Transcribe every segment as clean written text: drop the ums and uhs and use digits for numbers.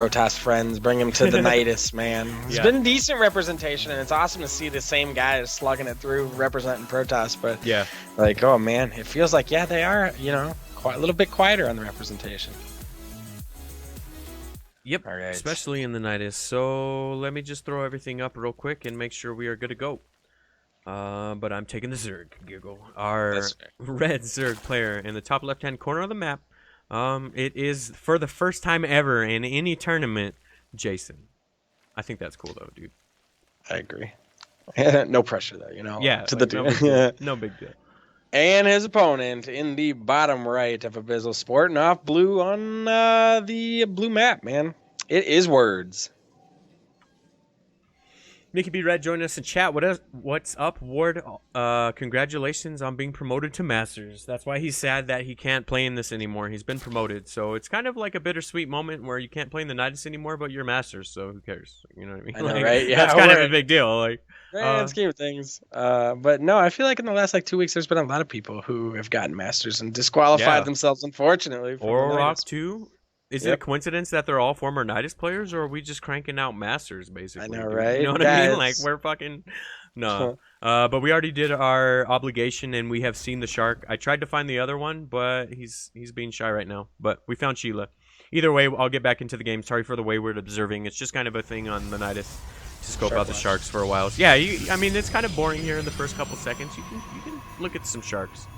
Protoss friends, bring him to the Nydus, man. It's Yeah. been decent representation, and it's awesome to see the same guys slugging it through, representing Protoss. But Yeah. like, oh man, it feels like they are, quite a little bit quieter on the representation. Yep. All right. Especially in the Nydus. So let me just throw everything up real quick and make sure we are good to go. But I'm taking the Zerg, Giggle. Our red Zerg player in the top left-hand corner of the map. It is, for the first time ever in any tournament, Jason. I think that's cool, though, dude. I agree. No pressure there, Yeah, To like, the no big deal. No big deal. And his opponent in the bottom right of Abyssal, sporting off blue on the blue map, man. It is Words. Mickey B. Red joined us in chat. What's up, Ward? Congratulations on being promoted to Masters. That's why he's sad that he can't play in this anymore. He's been promoted. So it's kind of like a bittersweet moment where you can't play in the Nydus anymore, but you're Masters, so who cares? You know what I mean? I know, Like, right? Yeah, that's kind of a big deal. Like, scheme of things. But no, I feel like in the last 2 weeks, there's been a lot of people who have gotten Masters and disqualified themselves, unfortunately. From Oral the Rock Nydus. too. Is it a coincidence that they're all former Nydus players, or are we just cranking out Masters, basically? I know, dude? right? You know what I mean? Like, we're fucking... No. But we already did our obligation, and we have seen the shark. I tried to find the other one, but he's being shy right now. But we found Sheila. Either way, I'll get back into the game. Sorry for the wayward observing. It's just kind of a thing on the Nydus to scope out the sharks for a while. Yeah, I mean, it's kind of boring here in the first couple seconds. You can look at some sharks.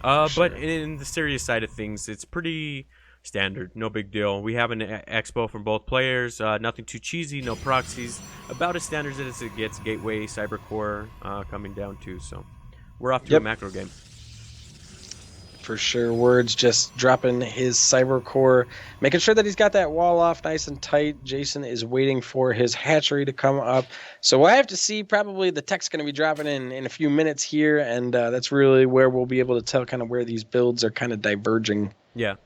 But in the serious side of things, it's pretty... standard, no big deal. We have an expo from both players. Nothing too cheesy, no proxies. About as standard as it gets. Gateway, Cybercore coming down too. So we're off to a macro game. For sure. Words just dropping his Cybercore, making sure that he's got that wall off nice and tight. Jason is waiting for his hatchery to come up. So we'll have to see. Probably the tech's going to be dropping in a few minutes here, and that's really where we'll be able to tell kind of where these builds are kind of diverging. Yeah.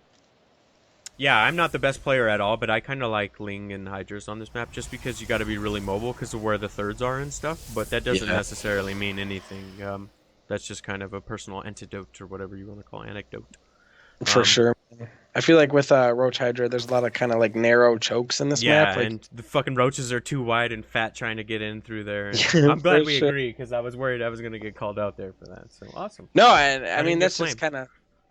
Yeah, I'm not the best player at all, but I kind of like Ling and Hydras on this map just because you got to be really mobile because of where the thirds are and stuff. But that doesn't necessarily mean anything. That's just kind of a personal antidote or whatever you want to call anecdote. For sure. I feel like with Roach Hydra, there's a lot of kind of like narrow chokes in this map. Yeah, and the fucking roaches are too wide and fat trying to get in through there. I'm glad we agree because I was worried I was going to get called out there for that. So awesome. No, and I mean, that's just kind of...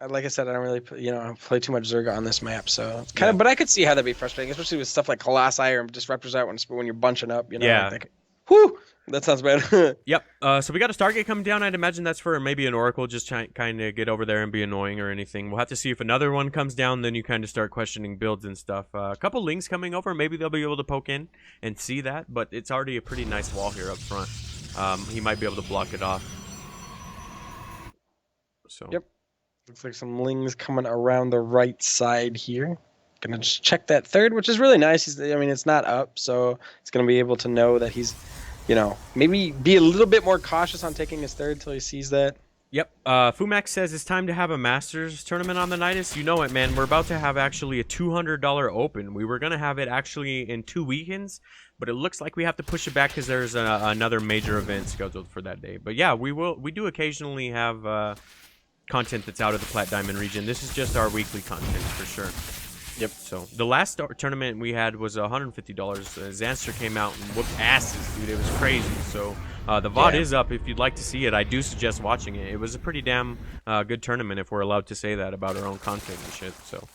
Like I said, I don't really, play too much Zerga on this map, so it's kind of. But I could see how that'd be frustrating, especially with stuff like Colossi or just represent when you're bunching up. Yeah. Like, whew, that sounds bad. Yep. So we got a Stargate coming down. I'd imagine that's for maybe an Oracle, just kind of get over there and be annoying or anything. We'll have to see if another one comes down. Then you kind of start questioning builds and stuff. A couple Lings coming over. Maybe they'll be able to poke in and see that. But it's already a pretty nice wall here up front. He might be able to block it off. So. Yep. Looks like some Lings coming around the right side here. Gonna just check that third, which is really nice. It's not up, so it's gonna be able to know that he's, maybe be a little bit more cautious on taking his third until he sees that. Yep. Fumax says it's time to have a Masters tournament on the Nydus. You know it, man. We're about to have actually a $200 open. We were gonna have it actually in 2 weekends, but it looks like we have to push it back because there's another major event scheduled for that day. But yeah, we do occasionally have content that's out of the Plat Diamond region. This is just our weekly content for sure. Yep. So the last tournament we had was $150. Xanster came out and whooped asses, dude. It was crazy. So the VOD is up if you'd like to see it. I do suggest watching it. It was a pretty damn good tournament if we're allowed to say that about our own content and shit. So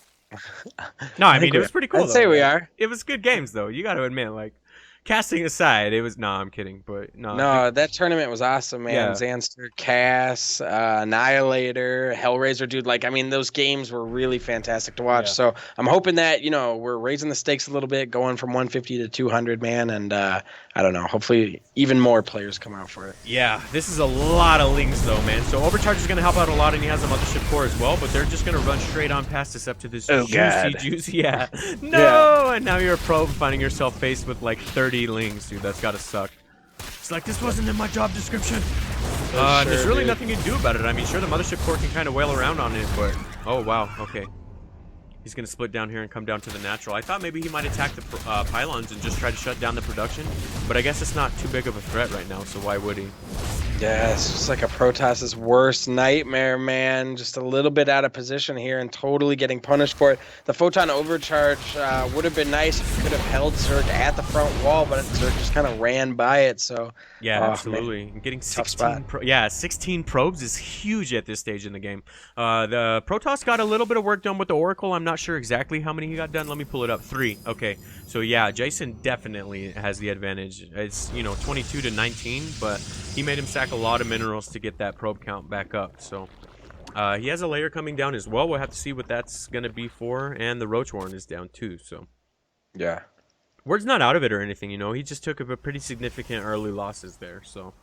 no, I mean it was pretty cool. I'd say we are. It was good games though. You got to admit, like. Casting aside, it was I'm kidding, but no, that tournament was awesome, man. Yeah. Xanster, Cass, Annihilator, Hellraiser, dude. Those games were really fantastic to watch. Yeah. So I'm hoping that we're raising the stakes a little bit, going from 150 to 200, man, and I don't know. Hopefully, even more players come out for it. Yeah, this is a lot of Lings though, man. So Overcharge is gonna help out a lot, and he has a Mothership Core as well. But they're just gonna run straight on past us up to this juicy, yeah. No, and now you're a pro finding yourself faced with like 30 Lings, dude. That's gotta suck. It's like, this wasn't in my job description. There's really nothing you can do about it. I mean, sure, the Mothership Core can kind of wail around on it, but oh wow, okay. He's gonna split down here and come down to the natural. I thought maybe he might attack the pylons and just try to shut down the production, but I guess it's not too big of a threat right now, so why would he? Yeah, it's just like a Protost's worst nightmare, man. Just a little bit out of position here and totally getting punished for it. The Photon Overcharge would have been nice if he could have held Zerg at the front wall, but Zerg just kind of ran by it. So, Yeah, oh man, absolutely. And getting tough spot. 16 probes is huge at this stage in the game. The Protoss got a little bit of work done with the Oracle. I'm not sure exactly how many he got done. Let me pull it up. 3. Okay. So yeah, Jason definitely has the advantage. It's, 22 to 19, but he made him sack a lot of minerals to get that probe count back up. So he has a layer coming down as well. We'll have to see what that's going to be for. And the Roach Warren is down too. So Yeah. Word's not out of it or anything, he just took a pretty significant early losses there. So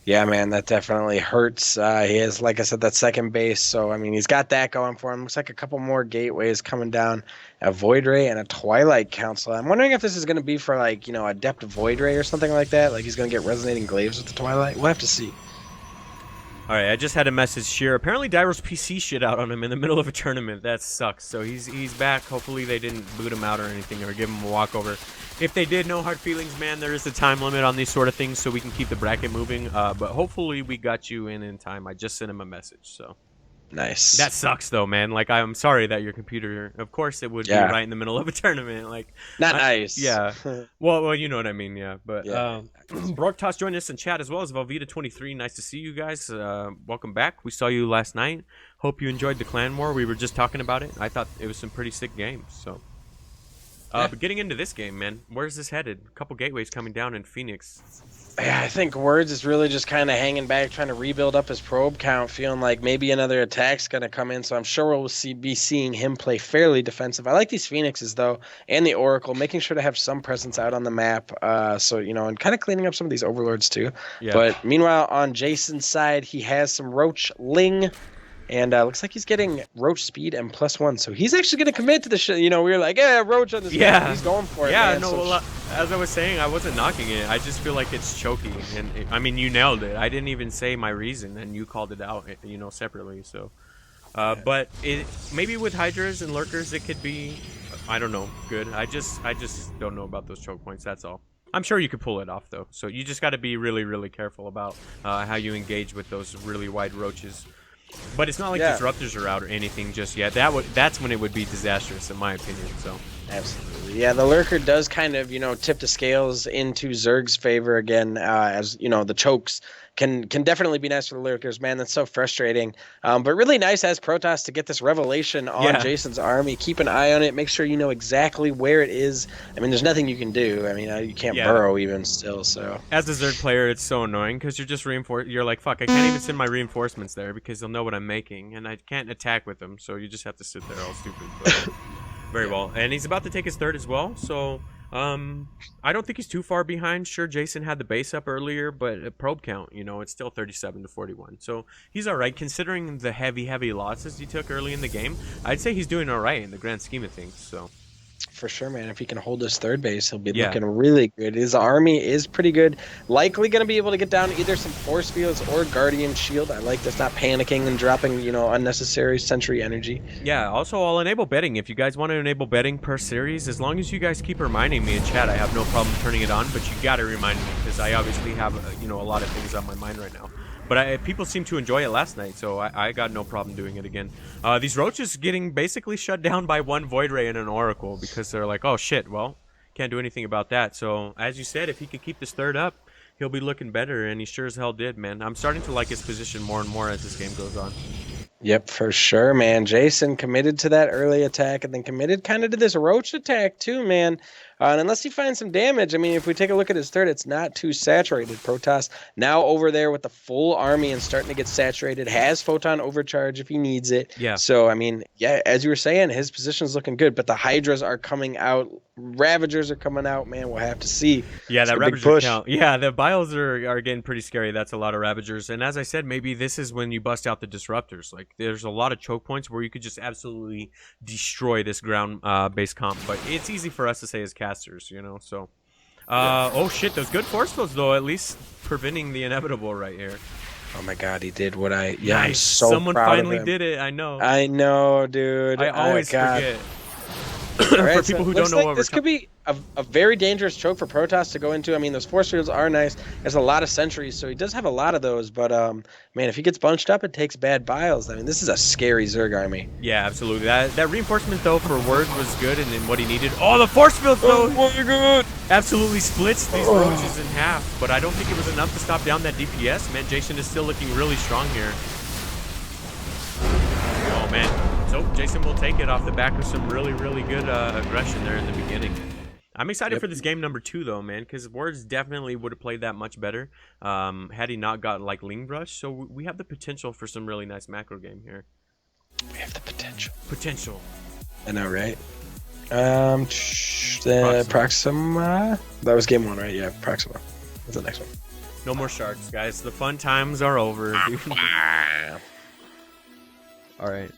Yeah, man, that definitely hurts. He has, like I said, that second base. So, I mean, he's got that going for him. Looks like a couple more gateways coming down. A Void Ray and a Twilight Council. I'm wondering if this is going to be for, like, Adept Void Ray or something like that. Like, he's going to get Resonating Glaives with the Twilight. We'll have to see. all right, I just had a message here. Apparently, Dyro's PC shit out on him in the middle of a tournament. That sucks. So he's back. Hopefully, they didn't boot him out or anything or give him a walkover. If they did, no hard feelings, man. There is a time limit on these sort of things, so we can keep the bracket moving. But hopefully, we got you in time. I just sent him a message. So Nice. that sucks, though, man. Like, I'm sorry that your computer. Of course, it would be right in the middle of a tournament. Like, Not nice. Yeah. Well, you know what I mean. Yeah. But Brocktoss joined us in chat as well as Velveeta23. Nice to see you guys. Welcome back. We saw you last night. Hope you enjoyed the clan war. We were just talking about it. I thought it was some pretty sick games. So. But getting into this game, man, where's this headed? A couple gateways coming down in Phoenix. Yeah, I think Words is really just kind of hanging back, trying to rebuild up his probe count, feeling like maybe another attack's going to come in. So I'm sure we'll be seeing him play fairly defensive. I like these Phoenixes, though, and the Oracle, making sure to have some presence out on the map. And kind of cleaning up some of these Overlords, too. Yeah. But meanwhile, on Jason's side, he has some Roach Ling. And looks like he's getting Roach speed and +1. So he's actually going to commit to the shit. We were like, yeah, Roach on this map. He's going for it, man. As I was saying, I wasn't knocking it. I just feel like it's choky. And, you nailed it. I didn't even say my reason, and you called it out, separately. So, but maybe with Hydras and Lurkers, it could be, I don't know, good. I just don't know about those choke points. That's all. I'm sure you could pull it off, though. So you just got to be really, really careful about how you engage with those really wide Roaches. But it's not like disruptors are out or anything just yet. That's when it would be disastrous, in my opinion. So absolutely, yeah. The Lurker does kind of tip the scales into Zerg's favor again, as the chokes can definitely be nice for the Lurkers, man. That's so frustrating. But really nice as Protoss to get this revelation on Jason's army. Keep an eye on it. Make sure you know exactly where it is. I mean, there's nothing you can do. I mean, you can't burrow even still. So as a Zerg player, it's so annoying because you're just You're like, fuck, I can't even send my reinforcements there because they'll know what I'm making, and I can't attack with them. So you just have to sit there all stupid. But very well. And he's about to take his third as well. So. I don't think he's too far behind. Sure, Jason had the base up earlier, but a probe count, it's still 37 to 41. So he's all right considering the heavy losses he took early in the game. I'd say he's doing all right in the grand scheme of things. So. For sure, man. If he can hold his third base, he'll be looking really good. His army is pretty good. Likely going to be able to get down either some force fields or Guardian Shield. I like this, not panicking and dropping, unnecessary Sentry energy. Yeah, also I'll enable betting. If you guys want to enable betting per series, as long as you guys keep reminding me in chat, I have no problem turning it on, but you got to remind me because I obviously have, a lot of things on my mind right now. But people seem to enjoy it last night, so I got no problem doing it again. These Roaches getting basically shut down by one Void Ray and an Oracle because they're like, oh shit, well, can't do anything about that. So, as you said, if he could keep this third up, he'll be looking better, and he sure as hell did, man. I'm starting to like his position more and more as this game goes on. Yep, for sure, man. Jason committed to that early attack and then committed kind of to this Roach attack too, man. And unless he finds some damage, I mean, if we take a look at his third, it's not too saturated. Protoss now over there with the full army and starting to get saturated, has Photon Overcharge if he needs it. Yeah. So, I mean, as you were saying, his position's looking good, but the Hydras are coming out. Ravagers are coming out, man. We'll have to see. Yeah, that Ravager count. Yeah, the Biles are getting pretty scary. That's a lot of Ravagers. And as I said, maybe this is when you bust out the Disruptors. Like, there's a lot of choke points where you could just absolutely destroy this ground-based comp. But it's easy for us to say as casters, so. Oh, shit, those good force fields, though, at least preventing the inevitable right here. Oh my God, he did what I... Yeah, nice. I'm so Someone proud finally of him. did it, I know. I know, dude. I always forget. All For right, people so who don't looks know like what we're this could be a very dangerous choke for Protoss to go into. I mean, those force fields are nice. There's a lot of sentries, so he does have a lot of those. But man, if he gets bunched up, it takes bad biles. I mean, this is a scary Zerg army. Yeah, absolutely. That reinforcement though for words was good, and then what he needed. Oh, the force field though! Oh my god! Absolutely splits these roaches in half, but I don't think it was enough to stop down that DPS. Man, Jason is still looking really strong here. Oh man, so Jason will take it off the back of some really good aggression there in the beginning. I'm excited for this game number 2 though, man, because Words definitely would have played that much better had he not got like Ling Rush. So we have the potential for some really nice macro game here. We have the potential. Potential. I know, right? The Proxima. That was game 1, right? Yeah, Proxima. What's the next one? No more sharks, guys. The fun times are over. All right.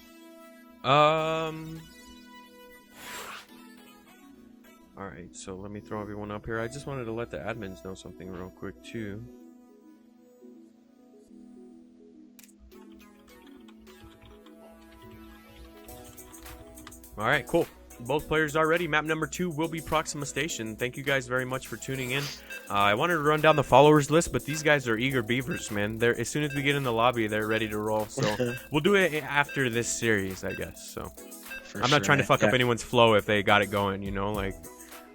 All right, so let me throw everyone up here. I just wanted to let the admins know something real quick, too. All right, cool. Both players are ready. Map number 2 will be Proxima Station. Thank you guys very much for tuning in. I wanted to run down the followers list, but these guys are eager beavers, man. They're, as soon as we get in the lobby, they're ready to roll. So we'll do it after this series, I guess. So I'm not trying to fuck up anyone's flow if they got it going, you know, like.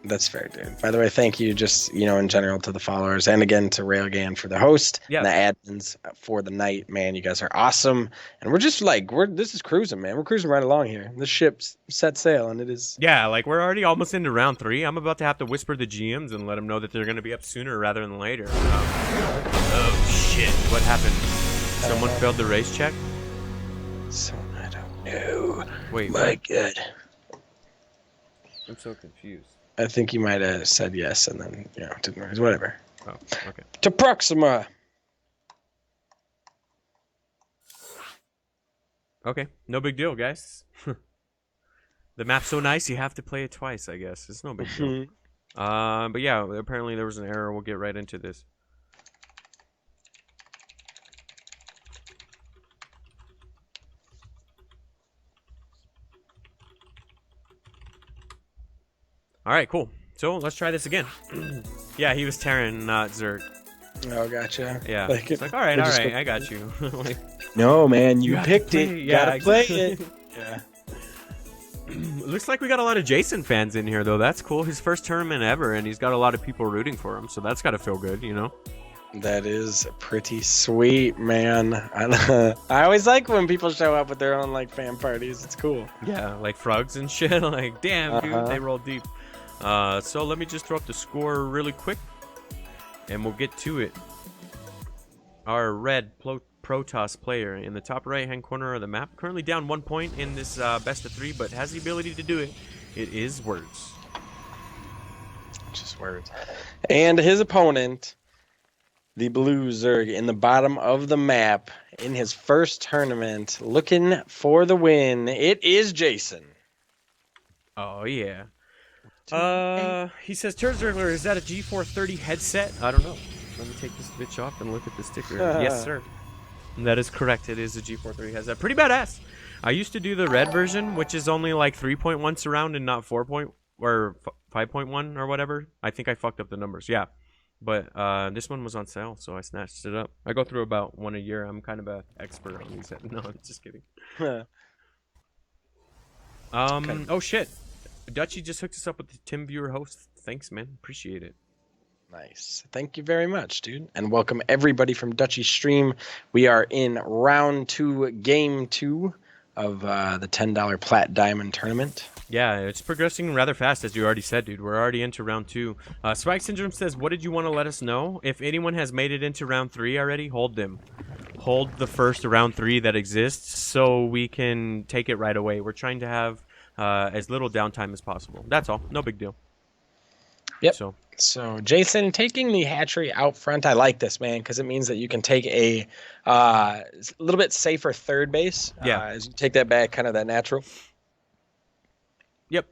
That's fair, dude. By the way, thank you just, in general to the followers and again to Railgan for the host and the admins for the night. Man, you guys are awesome. And we're just like, this is cruising, man. We're cruising right along here. The ship's set sail and it is. Yeah, like we're already almost into round 3. I'm about to have to whisper the GMs and let them know that they're going to be up sooner rather than later. Oh, shit. What happened? Someone failed the race check? So, I don't know. Wait, my God. I'm so confused. I think you might have said yes and then, didn't work. Whatever. Oh, okay. To Proxima. Okay, no big deal, guys. The map's so nice, you have to play it twice, I guess. It's no big deal. But yeah, apparently there was an error. We'll get right into this. All right, cool. So let's try this again. Yeah, he was Terran, not Zerg. Oh, gotcha. Yeah. It's like, all right, I got you. Like, no, man, you picked it. You gotta play it. Yeah. Looks like we got a lot of Jason fans in here, though. That's cool. His first tournament ever, and he's got a lot of people rooting for him. So that's got to feel good, you know? That is pretty sweet, man. I always like when people show up with their own like fan parties. It's cool. Yeah, like frogs and shit. Like, damn, dude, they roll deep. So let me just throw up the score really quick, and we'll get to it. Our red Protoss player in the top right-hand corner of the map, currently down 1 point in this best of 3, but has the ability to do it. It is Words. Just Words. And his opponent, the blue Zerg, in the bottom of the map in his first tournament, looking for the win. It is Jason. Oh, yeah. He says, Turzergler, is that a G430 headset? I don't know. Let me take this bitch off and look at the sticker. Yes, sir. That is correct. It is a G430 headset. Pretty badass. I used to do the red version, which is only like 3.1 surround and not 5.1 or whatever. I think I fucked up the numbers. Yeah. But this one was on sale, so I snatched it up. I go through about one a year. I'm kind of an expert on these. No, I'm just kidding. Oh, shit. Dutchy just hooked us up with the Tim Viewer host. Thanks, man. Appreciate it. Nice. Thank you very much, dude. And welcome everybody from Dutchy's stream. We are in round 2, game 2 of the $10 Plat Diamond tournament. Yeah, it's progressing rather fast, as you already said, dude. We're already into round 2. Spike Syndrome says, what did you want to let us know? If anyone has made it into round 3 already, hold them. Hold the first round 3 that exists so we can take it right away. We're trying to have as little downtime as possible. That's all. No big deal. Yep. So Jason taking the hatchery out front. I like this, man, because it means that you can take a little bit safer third base. Yeah. As you take that back, kind of that natural. Yep.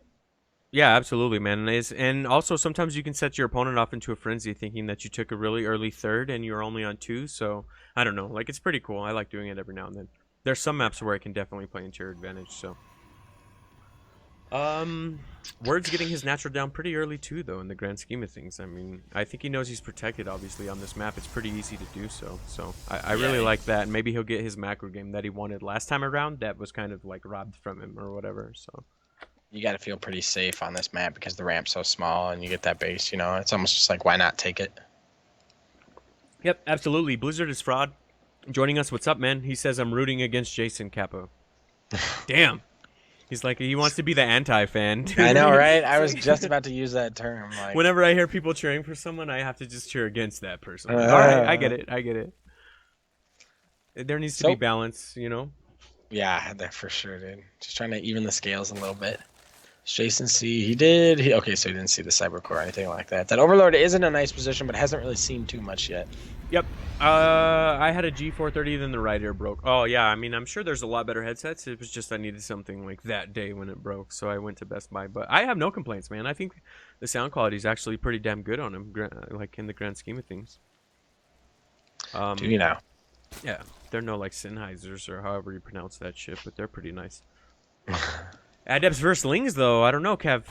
Yeah, absolutely, man. And also sometimes you can set your opponent off into a frenzy thinking that you took a really early third and you're only on 2. So I don't know. Like, it's pretty cool. I like doing it every now and then. There's some maps where it can definitely play into your advantage. So. Word's getting his natural down pretty early too, though, in the grand scheme of things. I mean, I think he knows he's protected, obviously, on this map. It's pretty easy to do so. So I really like that. And maybe he'll get his macro game that he wanted last time around that was kind of like robbed from him or whatever. So You got to feel pretty safe on this map because the ramp's so small and you get that base, you know. It's almost just like, why not take it? Yep, absolutely. Blizzard is fraud. Joining us, what's up, man? He says I'm rooting against Jason Capo. Damn. He's like, he wants to be the anti-fan. I know, right? I was just about to use that term. Like, whenever I hear people cheering for someone, I have to just cheer against that person. All right, I get it. I get it. There needs to be balance, you know? Yeah, that for sure, dude. Just trying to even the scales a little bit. Jason C, he did. Okay, so he didn't see the cyber core or anything like that. That Overlord is in a nice position, but hasn't really seen too much yet. Yep. I had a G430, then the right ear broke. Oh, yeah, I mean, I'm sure there's a lot better headsets. It was just I needed something like that day when it broke, so I went to Best Buy. But I have no complaints, man. I think the sound quality is actually pretty damn good on him, like in the grand scheme of things. Do you know? Yeah, they're no like Sennheisers or however you pronounce that shit, but they're pretty nice. Adepts versus Lings, though. I don't know, Kev.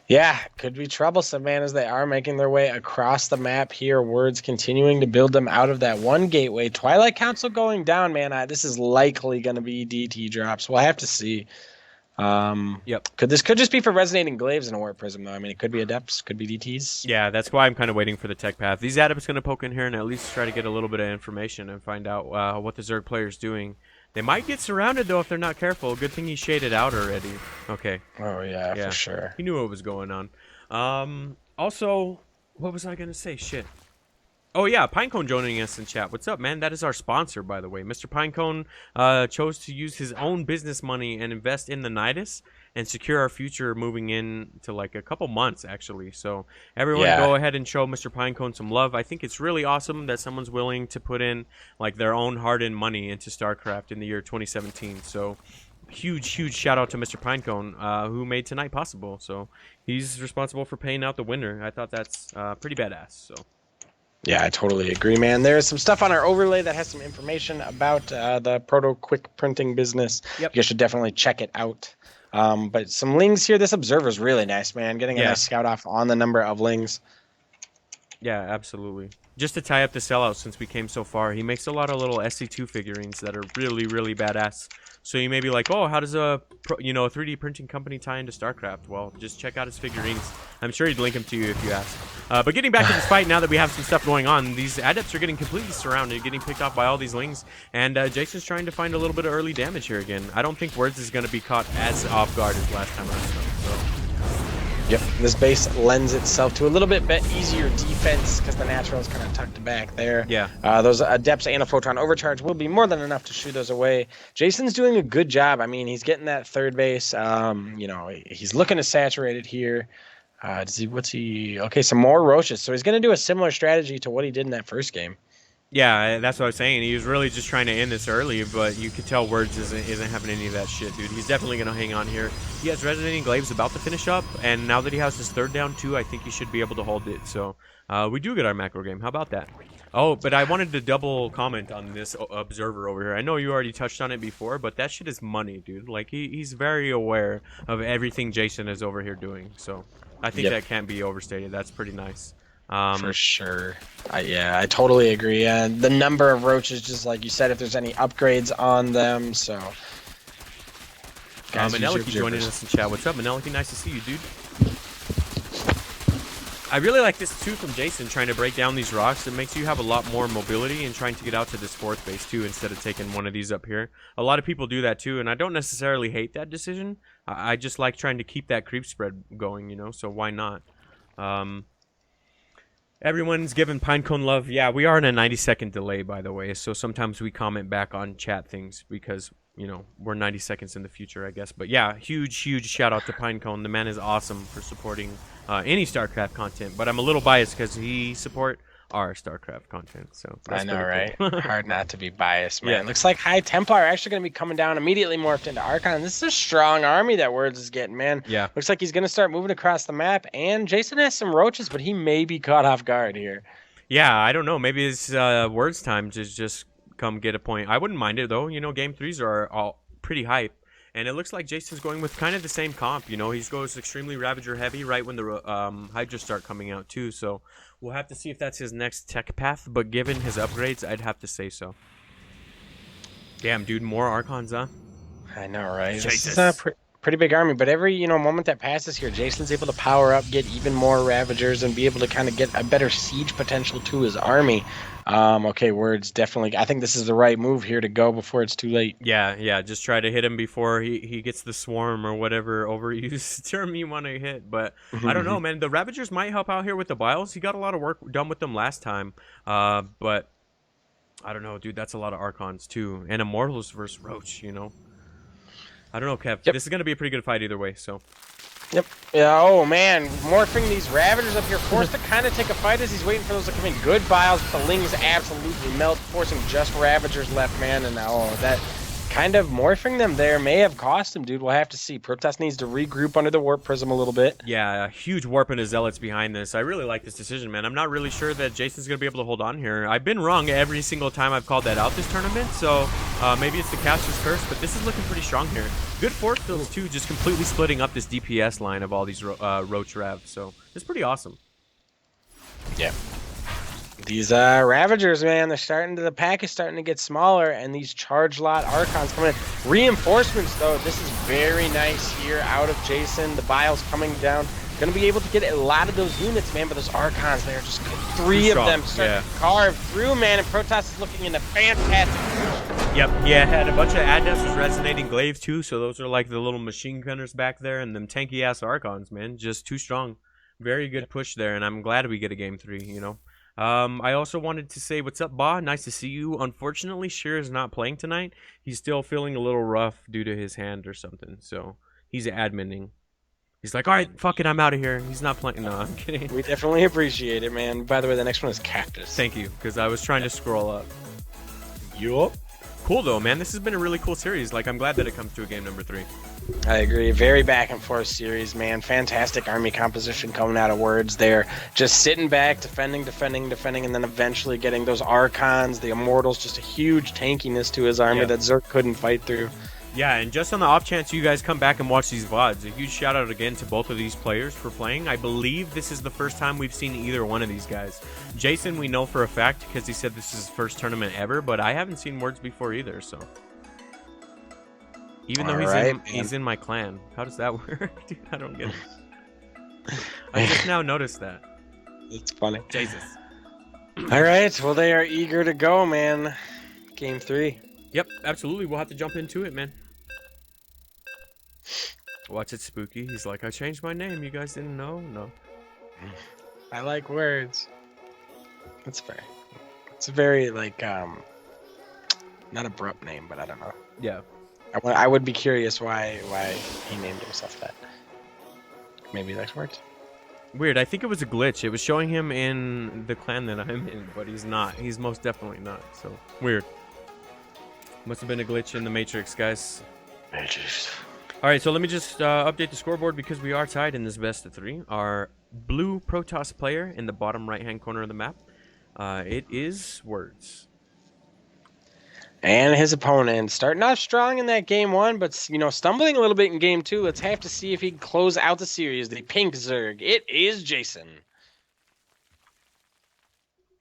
Yeah, could be troublesome, man, as they are making their way across the map here. Words continuing to build them out of that one gateway. Twilight Council going down, man. This is likely going to be DT drops. We'll have to see. Yep. Could just be for resonating glaives in a warp prism, though? I mean, it could be adepts, could be DTs. Yeah, that's why I'm kind of waiting for the tech path. These adepts going to poke in here and at least try to get a little bit of information and find out what the Zerg player's doing. They might get surrounded, though, if they're not careful. Good thing he shaded out already. Okay. Oh, yeah, for sure. He knew what was going on. Also, what was I going to say? Shit. Oh, yeah, Pinecone joining us in chat. What's up, man? That is our sponsor, by the way. Mr. Pinecone chose to use his own business money and invest in the Nydus and secure our future moving in to like a couple months, actually. So everyone go ahead and show Mr. Pinecone some love. I think it's really awesome that someone's willing to put in like their own hard-earned money into StarCraft in the year 2017. So huge shout out to Mr. Pinecone who made tonight possible. So he's responsible for paying out the winner. I thought that's pretty badass. So yeah, I totally agree, man. There's some stuff on our overlay that has some information about the Proto Quick Printing business. Yep. You should definitely check it out. But some Lings here. This Observer's really nice, man. Getting a nice scout off on the number of Lings. Yeah, absolutely. Just to tie up the sellout, since we came so far, he makes a lot of little SC2 figurines that are really badass. So you may be like, oh, how does a 3D printing company tie into StarCraft? Well, just check out his figurines. I'm sure he'd link them to you if you ask. But getting back to this fight, now that we have some stuff going on, these adepts are getting completely surrounded, getting picked off by all these Lings, and Jason's trying to find a little bit of early damage here again. I don't think Words is going to be caught as off guard as last time around. So. Yep, this base lends itself to a little bit easier defense because the natural is kind of tucked back there. Yeah. Those adepts and a photon overcharge will be more than enough to shoot those away. Jason's doing a good job. I mean, he's getting that third base. He's looking to saturate it here. Okay, some more Roaches. So he's going to do a similar strategy to what he did in that first game. Yeah, that's what I was saying. He was really just trying to end this early, but you could tell Words isn't having any of that shit, dude. He's definitely going to hang on here. He has Resonating Glaives about to finish up, and now that he has his third down, too, I think he should be able to hold it. So we do get our macro game. How about that? Oh, but I wanted to double comment on this Observer over here. I know you already touched on it before, but that shit is money, dude. Like, he's very aware of everything Jason is over here doing. So I think that can't be overstated. That's pretty nice. For sure. I totally agree. And the number of Roaches, just like you said, if there's any upgrades on them, so... Maneliki joining us in chat. What's up, Maneliki? Nice to see you, dude. I really like this, too, from Jason, trying to break down these rocks. It makes you have a lot more mobility and trying to get out to this fourth base, too, instead of taking one of these up here. A lot of people do that, too, and I don't necessarily hate that decision. I just like trying to keep that creep spread going, you know, so why not? Everyone's giving Pinecone love. Yeah, we are in a 90-second delay, by the way, so sometimes we comment back on chat things because, you know, we're 90 seconds in the future, I guess. But yeah, huge shout out to Pinecone. The man is awesome for supporting any StarCraft content, but I'm a little biased because he support our StarCraft content. So I know, right? Cool. Hard not to be biased, man. Yeah. Looks like High Templar are actually going to be coming down, immediately morphed into Archon. This is a strong army that Words is getting, man. Yeah. Looks like he's going to start moving across the map, and Jason has some Roaches, but he may be caught off guard here. Yeah, I don't know. Maybe it's Words time to just come get a point. I wouldn't mind it, though. You know, Game 3s are all pretty hype. And it looks like Jason's going with kind of the same comp. You know, he goes extremely Ravager heavy right when the Hydras start coming out too. So we'll have to see if that's his next tech path. But given his upgrades, I'd have to say so. Damn, dude, more Archons, huh? I know, right? Jesus. This is a pretty big army, but every moment that passes here, Jason's able to power up, get even more Ravagers, and be able to kind of get a better siege potential to his army. Okay, words definitely. I think this is the right move here to go before it's too late. Yeah, just try to hit him before he gets the swarm or whatever overused term you want to hit. But I don't know, man. The Ravagers might help out here with the Biles. He got a lot of work done with them last time. But I don't know, dude. That's a lot of Archons too, and Immortals versus Roach. You know. I don't know, Kev. Yep. This is gonna be a pretty good fight either way. So. Yep. Yeah. Oh man, morphing these Ravagers up here, forced to kind of take a fight as he's waiting for those to come in. Good Biles, but the Lings absolutely melt, forcing just Ravagers left, man. And now that kind of morphing them there may have cost him, dude. We'll have to see. Protoss needs to regroup under the Warp Prism a little bit. Yeah, a huge warp and a Zealots behind this. I really like this decision, man. I'm not really sure that Jason's going to be able to hold on here. I've been wrong every single time I've called that out this tournament, so maybe it's the caster's curse, but this is looking pretty strong here. Good force fields, too, just completely splitting up this DPS line of all these Roach Rav, so it's pretty awesome. Yeah. These Ravagers, man, the pack is starting to get smaller, and these charge lot Archons coming in. Reinforcements, though, this is very nice here out of Jason. The Biles coming down. Going to be able to get a lot of those units, man, but those Archons, they're just good. Three of them starting to carve through, man, and Protoss is looking in a fantastic. Yep, yeah, had a bunch of Adepts with resonating glaives, too, so those are like the little machine gunners back there, and them tanky-ass Archons, man, just too strong. Very good push there, and I'm glad we get a game 3, you know. I also wanted to say, what's up, Ba? Nice to see you. Unfortunately, Sheer is not playing tonight. He's still feeling a little rough due to his hand or something, so he's adminning. He's like, all right, fuck it, I'm out of here. He's not playing. No, I'm kidding. We definitely appreciate it, man. By the way, the next one is Cactus. Thank you, because I was trying to scroll up. Yup. Cool, though, man. This has been a really cool series. Like, I'm glad that it comes to a game number 3. I agree. Very back and forth series, man. Fantastic army composition coming out of words there. Just sitting back, defending, and then eventually getting those Archons, the Immortals, just a huge tankiness to his army that Zerk couldn't fight through. Yeah, and just on the off chance you guys come back and watch these VODs, a huge shout out again to both of these players for playing. I believe this is the first time we've seen either one of these guys. Jason, we know for a fact because he said this is his first tournament ever, but I haven't seen Words before either, so. Even though he's in my clan. How does that work? Dude, I don't get it. I just now noticed that. It's funny. Jesus. All right, well, they are eager to go, man. Game 3. Yep, absolutely. We'll have to jump into it, man. Watch it, Spooky. He's like, I changed my name. You guys didn't know? No. I like words. That's fair. It's a very, like, not abrupt name, but I don't know. Yeah. I would be curious why he named himself that. Maybe that's words. Weird. I think it was a glitch. It was showing him in the clan that I'm in, but he's not. He's most definitely not. So, weird. Must have been a glitch in the Matrix, guys. Matrix. All right, so let me just update the scoreboard because we are tied in this best of 3. Our blue Protoss player in the bottom right-hand corner of the map, it is Words. And his opponent starting off strong in that game 1, but stumbling a little bit in game 2. Let's have to see if he can close out the series. The Pink Zerg. It is Jason.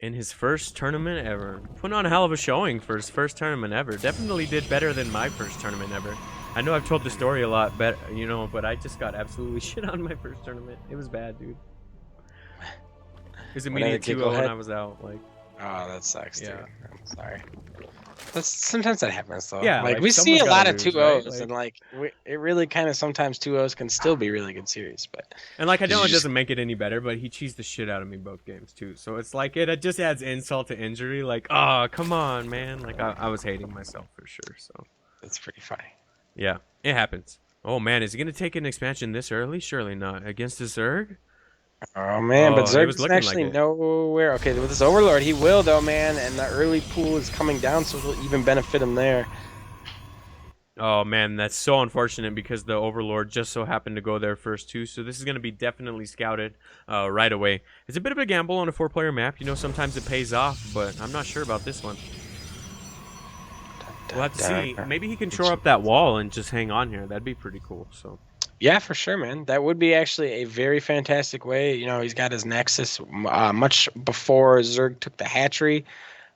In his first tournament ever. Putting on a hell of a showing for his first tournament ever. Definitely did better than my first tournament ever. I know I've told the story a lot better, but I just got absolutely shit on my first tournament. It was bad, dude. It was immediate 2-0 when I was out. Like, oh, that sucks, dude. Yeah. I'm sorry. Sometimes that happens, though. Yeah, like we see a someone's lot gotta of lose, 2-0s, right? and it really kind of sometimes 2-0s can still be really good series, but. And like I know it doesn't make it any better, but he cheesed the shit out of me both games too. So it's like it just adds insult to injury. Like, oh, come on, man. Like I was hating myself for sure. So that's pretty funny. Yeah, it happens. Oh man, is he gonna take an expansion this early? Surely not. Against the Zerg? Oh man, but Zerg was doesn't looking actually like it. nowhere. Okay, with this Overlord, he will though, man, and the early pool is coming down, so it'll even benefit him there. Oh man, that's so unfortunate because the Overlord just so happened to go there first too. So this is going to be definitely scouted right away. It's a bit of a gamble on a 4-player map. Sometimes it pays off, but I'm not sure about this one. We'll have to see. Maybe he can shore up that wall and just hang on here. That'd be pretty cool. So. Yeah, for sure, man. That would be actually a very fantastic way. You know, he's got his Nexus much before Zerg took the hatchery.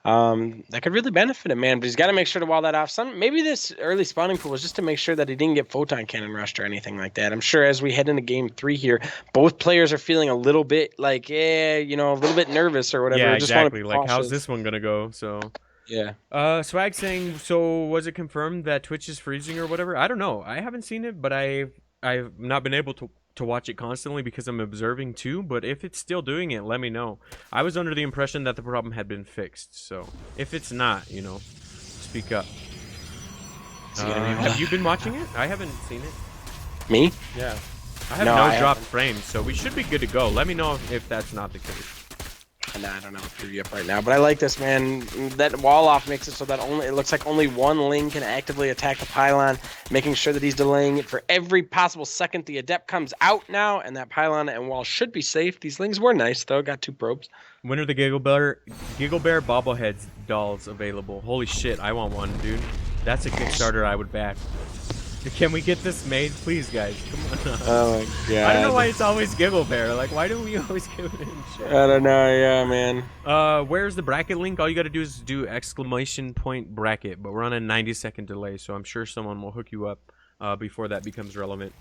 That could really benefit him, man. But he's got to make sure to wall that off. Maybe this early spawning pool was just to make sure that he didn't get photon cannon rushed or anything like that. I'm sure as we head into game 3 here, both players are feeling a little bit like, a little bit nervous or whatever. Yeah, just exactly. Like, how's this one gonna go? So. Yeah. Swag saying, so was it confirmed that Twitch is freezing or whatever? I don't know. I haven't seen it, but I've not been able to watch it constantly because I'm observing too. But if it's still doing it, let me know. I was under the impression that the problem had been fixed. So if it's not, speak up. Have you been watching it? I haven't seen it. Me? Yeah. I have no dropped frames, so we should be good to go. Let me know if that's not the case. Nah, I don't have a preview up right now, but I like this, man. That wall off makes it so that it looks like only one Ling can actively attack the pylon, making sure that he's delaying it for every possible second. The Adept comes out now, and that pylon and wall should be safe. These Lings were nice, though. Got 2 probes. When are the GIGGLEBEAR bobbleheads dolls available? Holy shit, I want one, dude. That's a Kickstarter I would back. Can we get this made, please, guys? Come on. Oh my god. I don't know why it's always GIGGLEBEAR. Like, why do we always give it shit? I don't know. Yeah, man. Where's the bracket link? All you got to do is do !point bracket, but we're on a 90-second delay, so I'm sure someone will hook you up before that becomes relevant.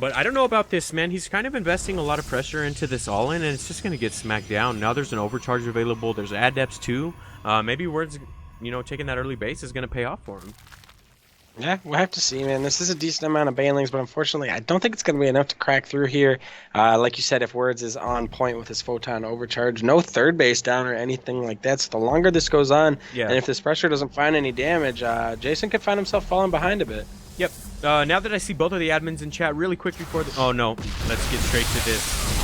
But I don't know about this, man. He's kind of investing a lot of pressure into this all-in, and it's just going to get smacked down. Now there's an overcharge available. There's adepts, too. Maybe Words, taking that early base is going to pay off for him. Yeah, we'll have to see, man. This is a decent amount of banelings, but unfortunately, I don't think it's going to be enough to crack through here. Like you said, if Words is on point with his photon overcharge, no third base down or anything like that. So the longer this goes on, and if this pressure doesn't find any damage, Jason could find himself falling behind a bit. Yep. Now that I see both of the admins in chat, really quick before the... Oh, no. Let's get straight to this.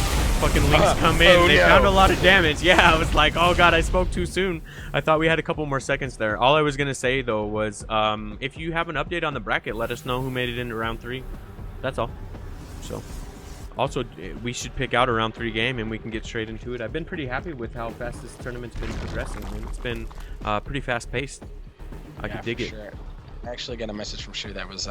Fucking Lings come in. They found a lot of damage. Yeah, I was like, oh god, I spoke too soon. I thought we had a couple more seconds there. All I was going to say, though, was if you have an update on the bracket, let us know who made it into round 3. That's all. So, also, we should pick out a round 3 game, and we can get straight into it. I've been pretty happy with how fast this tournament's been progressing. I mean, it's been pretty fast-paced. I could dig it. I actually got a message from Shu that was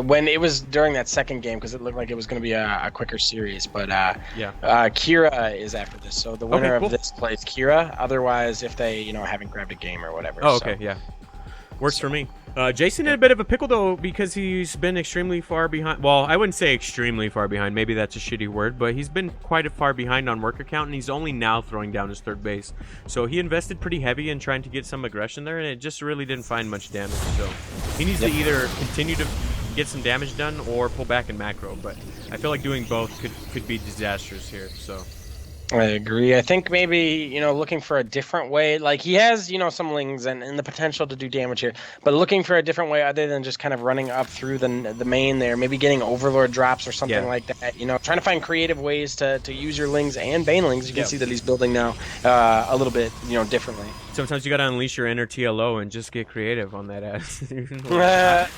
when it was during that second game, because it looked like it was going to be a quicker series, but Kira is after this, so the winner of this plays Kira. Otherwise, if they haven't grabbed a game or whatever. Oh, okay, yeah, works for me. Jason in a bit of a pickle, though, because he's been extremely far behind. Well, I wouldn't say extremely far behind. Maybe that's a shitty word, but he's been quite far behind on worker count, and he's only now throwing down his third base. So he invested pretty heavy in trying to get some aggression there, and it just really didn't find much damage. So he needs to either continue to get some damage done or pull back in macro, but I feel like doing both could be disastrous here. So I agree. I think maybe, looking for a different way. Like, he has, some Lings and the potential to do damage here. But looking for a different way other than just kind of running up through the main there. Maybe getting Overlord drops or something like that. Trying to find creative ways to use your Lings and Banelings. You can see that he's building now a little bit, differently. Sometimes you got to unleash your inner TLO and just get creative on that ass.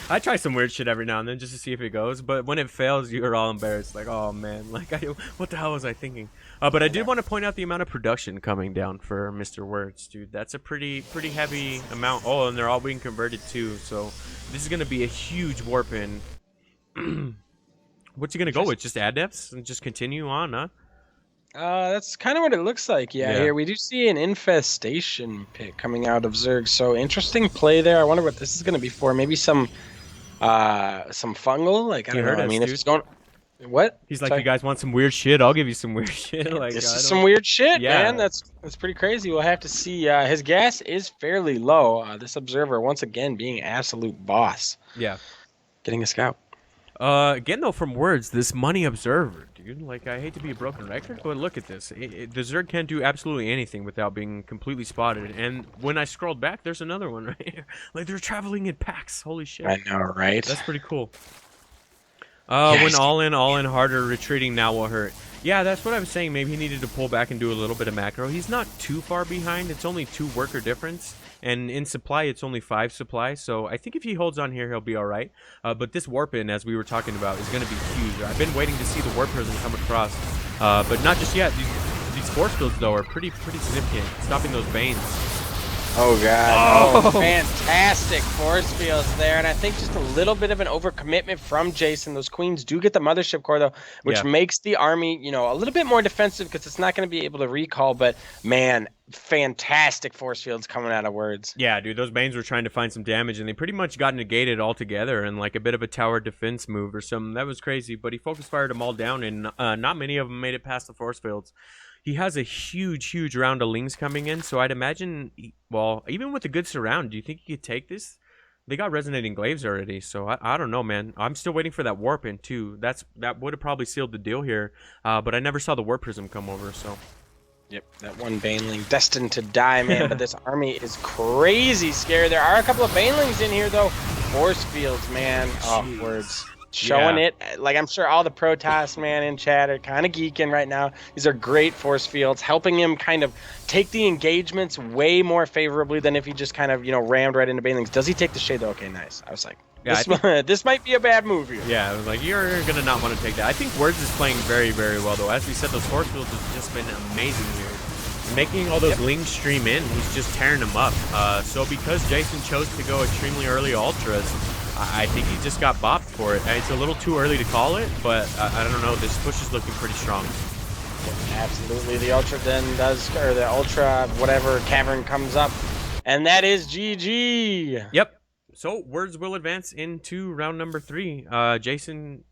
I try some weird shit every now and then just to see if it goes. But when it fails, you're all embarrassed. Like, oh, man. Like, what the hell was I thinking? But I did want to point out the amount of production coming down for Mr. Words, dude. That's a pretty heavy amount. Oh, and they're all being converted too. So this is gonna be a huge warp in. What's he gonna go with? Just adepts and just continue on, huh? That's kind of what it looks like. Yeah, here we do see an infestation pit coming out of Zerg. So interesting play there. I wonder what this is gonna be for. Maybe some fungal. Like, I don't know. I mean, if it's going. What? He's like, you guys want some weird shit? I'll give you some weird shit. Like, this is some weird shit, man. That's pretty crazy. We'll have to see. His gas is fairly low. This observer, once again, being absolute boss. Yeah. Getting a scout. Again, though, from Words, this money observer, dude. Like, I hate to be a broken record, but look at this. The Zerg can't do absolutely anything without being completely spotted. And when I scrolled back, there's another one right here. Like, they're traveling in packs. Holy shit. I know, right? That's pretty cool. When all in harder, retreating now will hurt. Yeah, that's what I was saying. Maybe he needed to pull back and do a little bit of macro. He's not too far behind. It's only 2 worker difference. And in supply, it's only 5 supply. So I think if he holds on here, he'll be all right. But this warp in, as we were talking about, is going to be huge. I've been waiting to see the warp prison come across. But not just yet. These force fields, though, are pretty significant. Stopping those veins. Oh god. Oh, Oh, fantastic force fields there. And I think just a little bit of an overcommitment from Jason. Those queens do get the mothership core though, which yeah. makes the army, you know, a little bit more defensive because it's not going to be able to recall. But man, fantastic force fields coming out of words. Yeah, dude, those Banes were trying to find some damage, and they pretty much got negated altogether in like a bit of a tower defense move or something. That was crazy, but he focus fired them all down, and not many of them made it past the force fields. He has a huge round of Lings coming in, so I'd imagine, well, even with a good surround, do you think he could take this? They got Resonating Glaives already, so I don't know, man. I'm still waiting for that Warp in, too. That would have probably sealed the deal here, but I never saw the Warp Prism come over, so... Yep, that one Baneling destined to die, man. But this army is crazy scary. There are a couple of Banelings in here, though. Force fields, man. Oh, words. Showing it. Like, I'm sure all the Protoss, man, in chat are kind of geeking right now. These are great force fields, helping him kind of take the engagements way more favorably than if he just kind of, you know, rammed right into Banelings. Does he take the shade, though? Okay, nice. I was like, yeah, this might be a bad move here. Yeah, I was like, you're going to not want to take that. I think Words is playing very well, though. As we said, those force fields have just been amazing here. Making all those Lings stream in, he's just tearing them up. So because Jason chose to go extremely early Ultras, I think he just got bopped for it. It's a little too early to call it, but I don't know. This push is looking pretty strong. Absolutely. The Ultra then does, or the Ultra whatever cavern comes up, and that is GG. Yep. So Words will advance into round number 3. Jason